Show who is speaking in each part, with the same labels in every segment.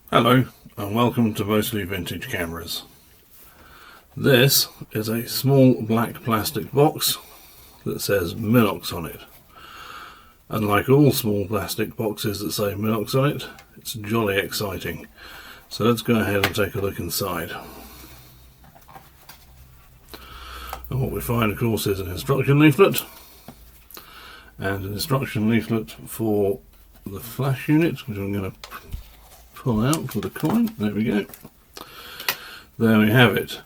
Speaker 1: Hello and welcome to Mostly Vintage Cameras. This is a small black plastic box that says Minox on it. And like all small plastic boxes that say Minox on it, it's jolly exciting. So let's go ahead and take a look inside. And what we find, of course, is an instruction leaflet and an instruction leaflet for the flash unit, which I'm going to pull out with a coin. There we go. There we have it.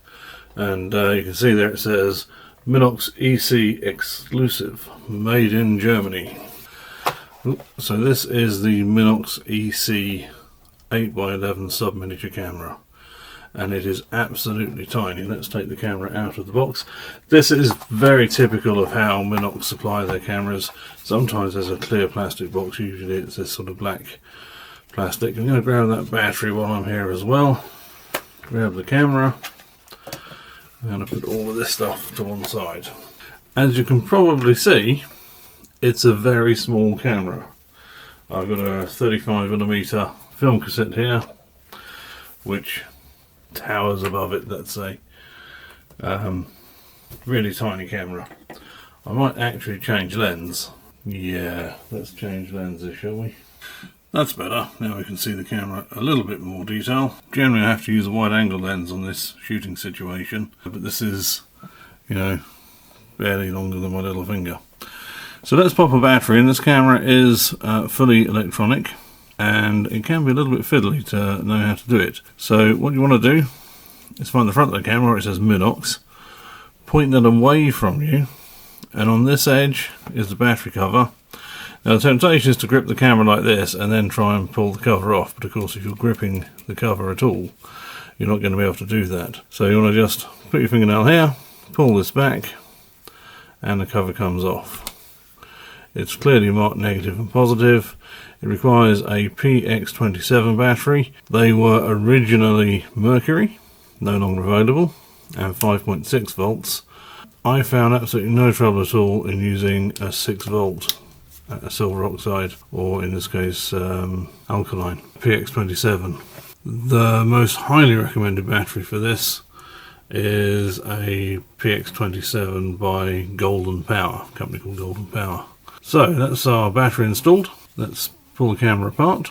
Speaker 1: And you can see there it says Minox EC exclusive, made in Germany. So this is the Minox EC 8x11 sub-miniature camera, and it is absolutely tiny. Let's take the camera out of the box. This is very typical of how Minox supply their cameras. Sometimes there's a clear plastic box, usually it's this sort of black plastic. I'm going to grab that battery while I'm here as well. Grab the camera. I'm going to put all of this stuff to one side. As you can probably see, it's a very small camera. I've got a 35mm film cassette here, which towers above it, let's say. Really tiny camera. I might actually change lens. Yeah, let's change lenses, shall we? That's better. Now we can see the camera a little bit more detail. Generally I have to use a wide angle lens on this shooting situation, but this is, you know, barely longer than my little finger. So let's pop a battery in. This camera is fully electronic, and it can be a little bit fiddly to know how to do it. So what you want to do is find the front of the camera where it says Minox, point that away from you, and on this edge is the battery cover. Now the temptation is to grip the camera like this and then try and pull the cover off, but of course if you're gripping the cover at all, you're not going to be able to do that. So you want to just put your fingernail here, pull this back, and the cover comes off. It's clearly marked negative and positive. It requires a PX27 battery. They were originally mercury, no longer available, and 5.6 volts. I found absolutely no trouble at all in using a 6 volt silver oxide, or in this case alkaline, PX27. The most highly recommended battery for this is a PX27 by Golden Power, a company called Golden Power. So that's our battery installed. Let's pull the camera apart.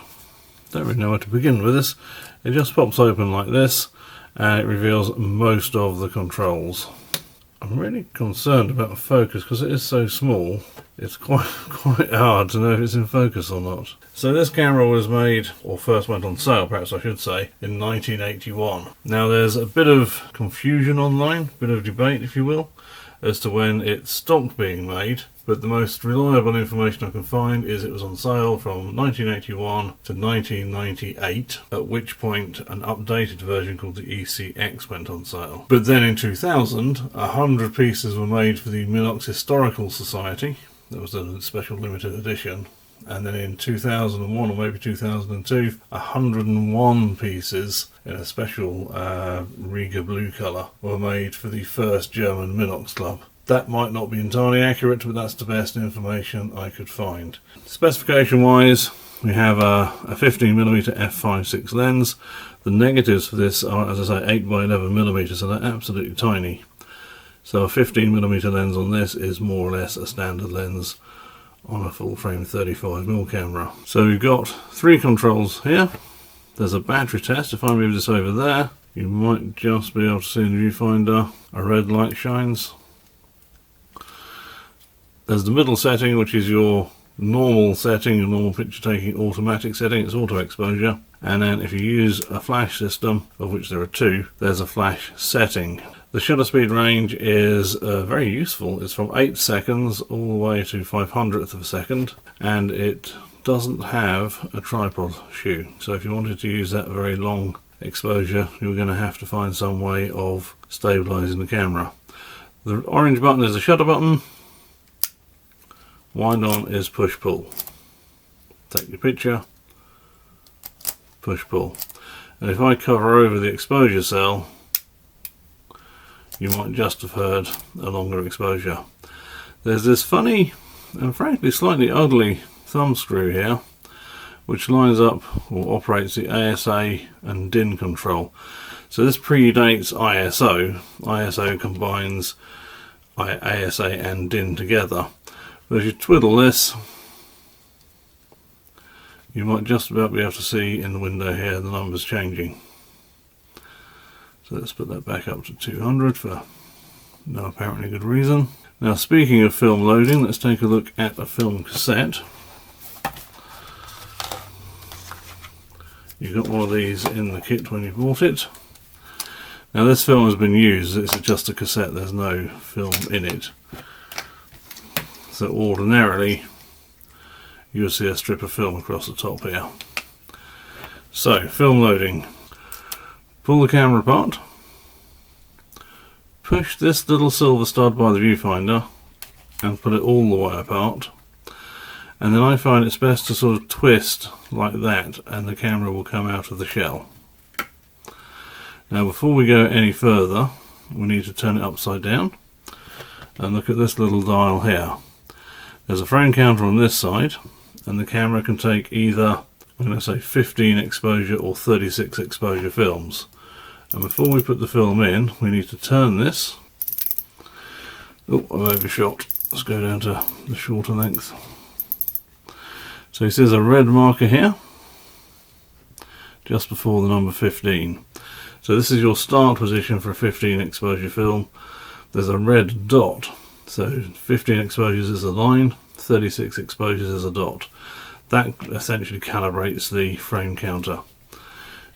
Speaker 1: Don't really know where to begin with this. It just pops open like this and it reveals most of the controls. I'm really concerned about focus because it is so small. It's quite hard to know if it's in focus or not. So this camera was made, or first went on sale perhaps I should say, in 1981. Now there's a bit of confusion online, a bit of debate if you will, as to when it stopped being made, but the most reliable information I can find is it was on sale from 1981 to 1998, at which point an updated version called the ECX went on sale. But then in 2000, 100 pieces were made for the Minox Historical Society. That was a special limited edition. And then in 2001 or maybe 2002, 101 pieces in a special Riga blue colour were made for the first German Minox club. That might not be entirely accurate, but that's the best information I could find. Specification wise, we have a 15mm f5.6 lens. The negatives for this are, as I say, 8x11mm, so they're absolutely tiny. So a 15mm lens on this is more or less a standard lens on a full frame 35mm camera. So we've got three controls here. There's a battery test. If I move this over there, you might just be able to see in the viewfinder a red light shines. There's the middle setting, which is your normal setting, your normal picture taking automatic setting. It's auto exposure. And then if you use a flash system, of which there are two, there's a flash setting. The shutter speed range is very useful. It's from 8 seconds all the way to 500th of a second, and it doesn't have a tripod shoe. So if you wanted to use that very long exposure, you're going to have to find some way of stabilizing the camera. The orange button is the shutter button. Wind on is push pull. Take your picture, push pull. And if I cover over the exposure cell, you might just have heard a longer exposure. There's this funny and frankly slightly ugly thumb screw here, which lines up or operates the ASA and DIN control. So this predates ISO. ISO combines ASA and DIN together. But as you twiddle this, you might just about be able to see in the window here the numbers changing. So let's put that back up to 200 for no apparently good reason. Now, speaking of film loading, let's take a look at a film cassette. You got one of these in the kit when you bought it. Now this film has been used, it's just a cassette, there's no film in it. So ordinarily you'll see a strip of film across the top here. So, film loading. Pull the camera apart. Push this little silver stud by the viewfinder and put it all the way apart. And then I find it's best to sort of twist like that and the camera will come out of the shell. Now before we go any further, we need to turn it upside down and look at this little dial here. There's a frame counter on this side and the camera can take either, I'm going to say 15 exposure or 36 exposure films. And before we put the film in, we need to turn this. Oh, I've overshot. Let's go down to the shorter length. So you see there's a red marker here, just before the number 15. So this is your start position for a 15 exposure film. There's a red dot, so 15 exposures is a line, 36 exposures is a dot. That essentially calibrates the frame counter.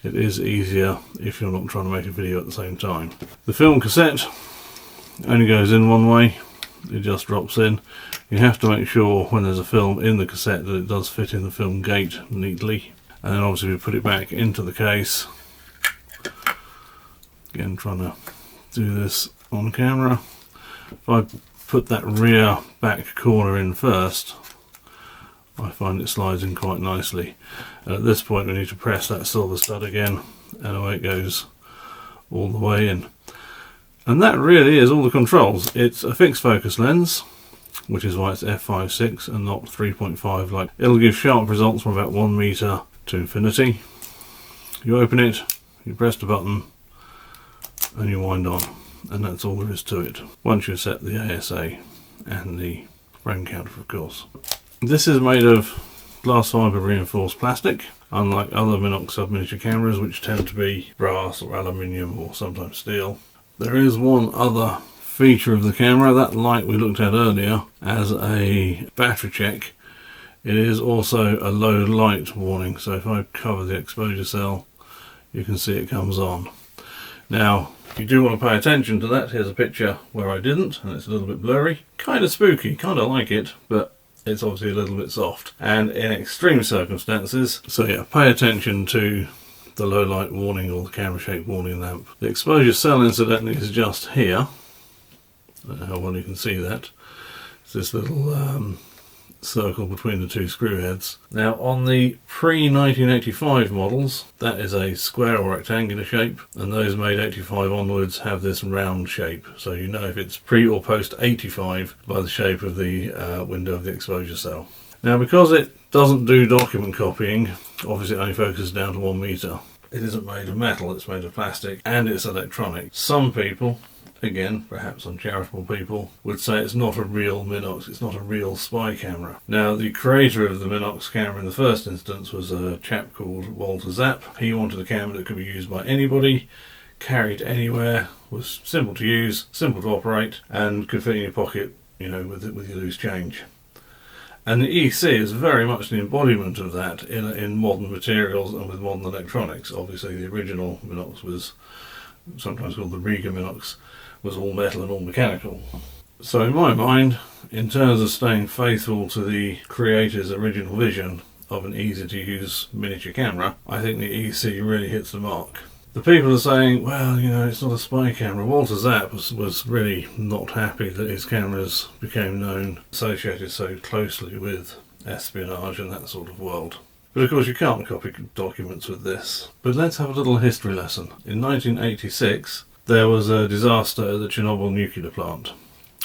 Speaker 1: It is easier if you're not trying to make a video at the same time. The film cassette only goes in one way, it just drops in. You have to make sure when there's a film in the cassette that it does fit in the film gate neatly. And then obviously we put it back into the case. Again, trying to do this on camera. If I put that rear back corner in first, I find it slides in quite nicely. And at this point we need to press that silver stud again and away it goes all the way in. And that really is all the controls. It's a fixed focus lens, which is why it's f5.6 and not 3.5. Like, it'll give sharp results from about 1 meter to infinity. You open it, you press the button and you wind on, and that's all there is to it. Once you set the ASA and the frame counter, of course. This is made of glass fibre reinforced plastic, unlike other Minox sub-miniature cameras which tend to be brass or aluminium or sometimes steel. There is one other feature of the camera, that light we looked at earlier as a battery check. It is also a low light warning, so if I cover the exposure cell you can see it comes on. Now if you do want to pay attention to that, here's a picture where I didn't and it's a little bit blurry. Kind of spooky, kind of like it, but it's obviously a little bit soft and in extreme circumstances. So yeah, pay attention to the low light warning or the camera shake warning lamp. The exposure cell incidentally is just here. I don't know how well you can see that. It's this little circle between the two screw heads. Now on the pre-1985 models, that is a square or rectangular shape, and those made 85 onwards have this round shape. So you know if it's pre or post 85 by the shape of the window of the exposure cell. Now because it doesn't do document copying, obviously it only focuses down to 1 meter. It isn't made of metal, it's made of plastic, and it's electronic. Some people, again, perhaps uncharitable people, would say it's not a real Minox, it's not a real spy camera. Now, the creator of the Minox camera in the first instance was a chap called Walter Zapp. He wanted a camera that could be used by anybody, carried anywhere, was simple to use, simple to operate, and could fit in your pocket, you know, with your loose change. And the EC is very much the embodiment of that in modern materials and with modern electronics. Obviously the original Minox was sometimes called the Riga Minox, was all metal and all mechanical. So in my mind, in terms of staying faithful to the creator's original vision of an easy to use miniature camera, I think the EC really hits the mark. The people are saying, well, you know, it's not a spy camera. Walter Zapp was really not happy that his cameras became known, associated so closely with espionage and that sort of world. But of course you can't copy documents with this. But let's have a little history lesson. In 1986, there was a disaster at the Chernobyl nuclear plant,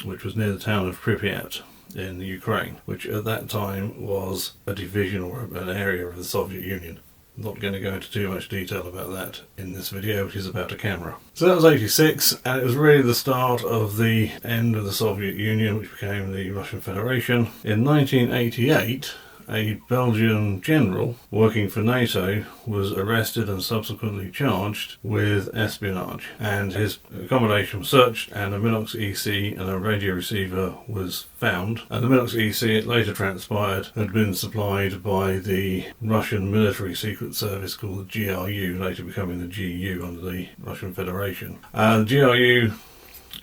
Speaker 1: which was near the town of Pripyat. in the Ukraine, which at that time was a division or an area of the Soviet Union. I'm not going to go into too much detail about that in this video, which is about a camera. So that was 86, and it was really the start of the end of the Soviet Union, which became the Russian Federation. In 1988, a Belgian general working for NATO was arrested and subsequently charged with espionage, and his accommodation was searched, and a Minox EC and a radio receiver was found. And the Minox EC, it later transpired, had been supplied by the Russian military secret service called the GRU, later becoming the GU under the Russian Federation. The GRU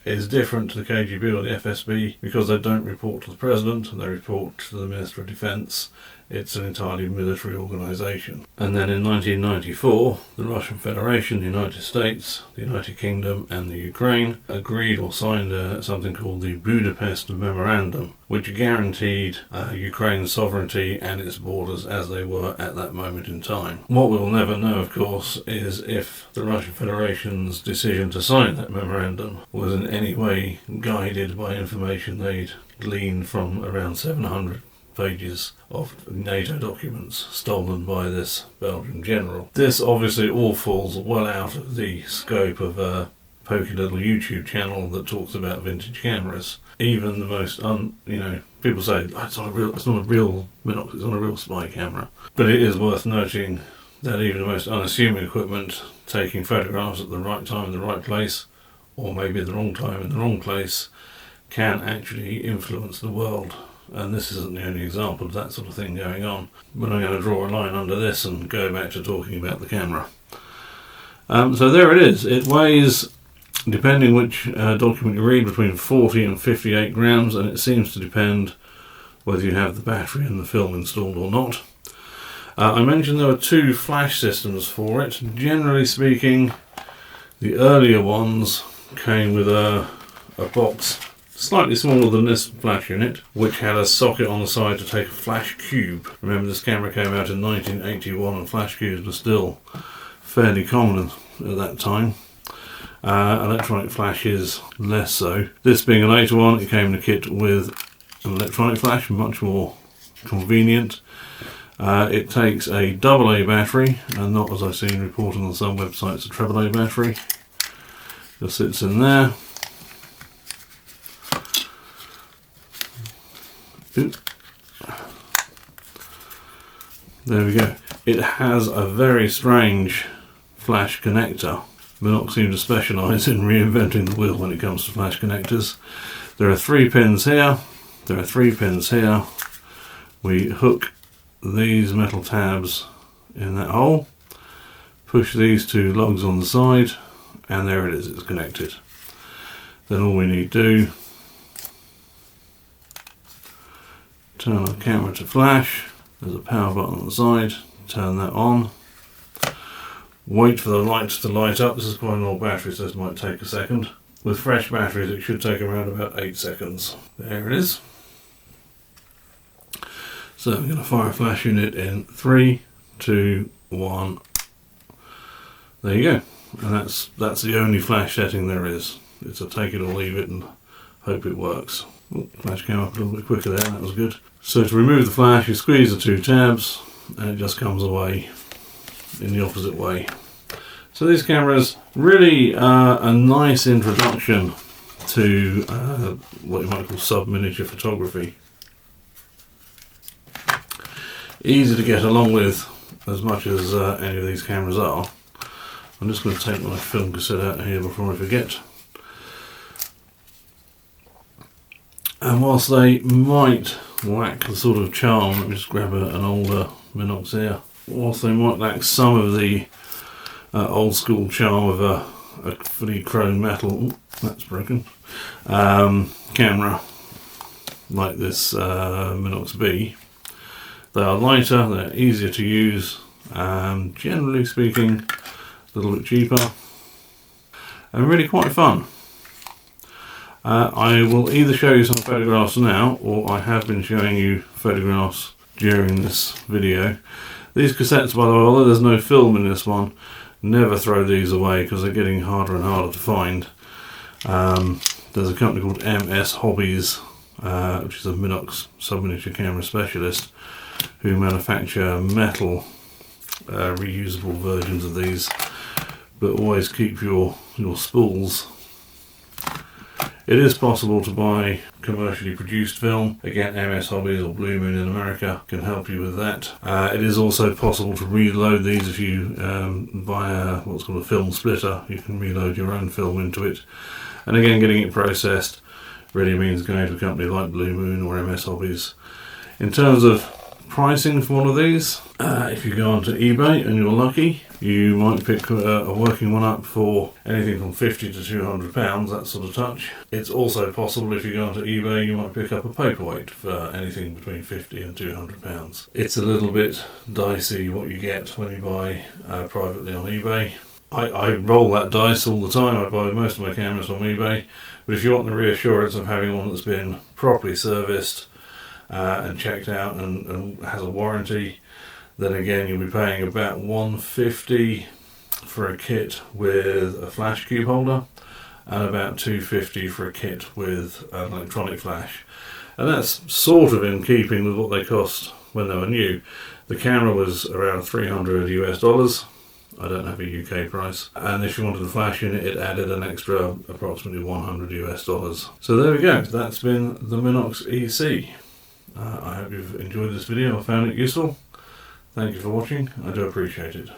Speaker 1: is different to the KGB or the FSB because they don't report to the President, they report to the Minister of Defence. It's an entirely military organisation. And then in 1994, the Russian Federation, the United States, the United Kingdom and the Ukraine agreed or signed something called the Budapest Memorandum, which guaranteed Ukraine's sovereignty and its borders as they were at that moment in time. What we'll never know, of course, is if the Russian Federation's decision to sign that memorandum was in any way guided by information they'd gleaned from around 700 pages of NATO documents stolen by this Belgian general. This obviously all falls well out of the scope of a pokey little YouTube channel that talks about vintage cameras. Even the most, people say it's not a real Minox, it's not a real spy camera. But it is worth noting that even the most unassuming equipment, taking photographs at the right time in the right place, or maybe at the wrong time in the wrong place, can actually influence the world. And this isn't the only example of that sort of thing going on. But I'm going to draw a line under this and go back to talking about the camera. So there it is. It weighs, depending which document you read, between 40 and 58 grams, and it seems to depend whether you have the battery and the film installed or not. I mentioned there were two flash systems for it. Generally speaking, the earlier ones came with a box slightly smaller than this flash unit, which had a socket on the side to take a flash cube. Remember, this camera came out in 1981 and flash cubes were still fairly common at that time. Electronic flash is less so. This being a later one, it came in a kit with an electronic flash, much more convenient. It takes a AA battery, and not, as I've seen reported on some websites, a AAA battery. Just sits in there. There we go. It has a very strange flash connector. Minox seem to specialise in reinventing the wheel when it comes to flash connectors. There are 3 pins here. There are 3 pins here. We hook these metal tabs in that hole, push these 2 lugs on the side, and there it is, it's connected. Then all we need to do, turn our camera to flash. There's a power button on the side, turn that on, wait for the lights to light up. This is quite an old battery, so this might take a second. With fresh batteries it should take around about 8 seconds. There it is. So I'm going to fire a flash unit in 3, 2, 1. There you go. And that's the only flash setting there is. It's a take it or leave it and hope it works. Oh, flash came up a little bit quicker there, that was good. So to remove the flash, you squeeze the 2 tabs and it just comes away in the opposite way. So these cameras, really a nice introduction to what you might call sub-miniature photography. Easy to get along with as much as any of these cameras are. I'm just going to take my film cassette out here before I forget. And whilst they might lack the sort of charm, let me just grab an older Minox here. Whilst they might lack some of the old school charm of a fully chrome metal, that's broken, camera like this Minox B, they are lighter, they're easier to use, generally speaking a little bit cheaper, and really quite fun. I will either show you some photographs now, or I have been showing you photographs during this video. These cassettes, by the way, although there's no film in this one, never throw these away because they're getting harder and harder to find. There's a company called MS Hobbies which is a Minox sub-miniature camera specialist, who manufacture metal reusable versions of these, but always keep your spools. It is possible to buy commercially produced film. Again, MS Hobbies or Blue Moon in America can help you with that. It is also possible to reload these if you buy what's called a film splitter. You can reload your own film into it. And again, getting it processed really means going to a company like Blue Moon or MS Hobbies. In terms of pricing for one of these, if you go onto eBay and you're lucky, you might pick a working one up for anything from £50 to £200, that sort of touch. It's also possible if you go onto eBay, you might pick up a paperweight for anything between £50 and £200. It's a little bit dicey what you get when you buy privately on eBay. I roll that dice all the time. I buy most of my cameras on eBay, but if you want the reassurance of having one that's been properly serviced and checked out and has a warranty, then again you'll be paying about $150 for a kit with a flash cube holder and about $250 for a kit with an electronic flash, and that's sort of in keeping with what they cost when they were new. The camera was around $300 US. I don't have a UK price, and if you wanted a flash in it, it added an extra approximately $100 US. So there we go, that's been the Minox EC. I hope you've enjoyed this video. I found it useful. Thank you for watching. I do appreciate it.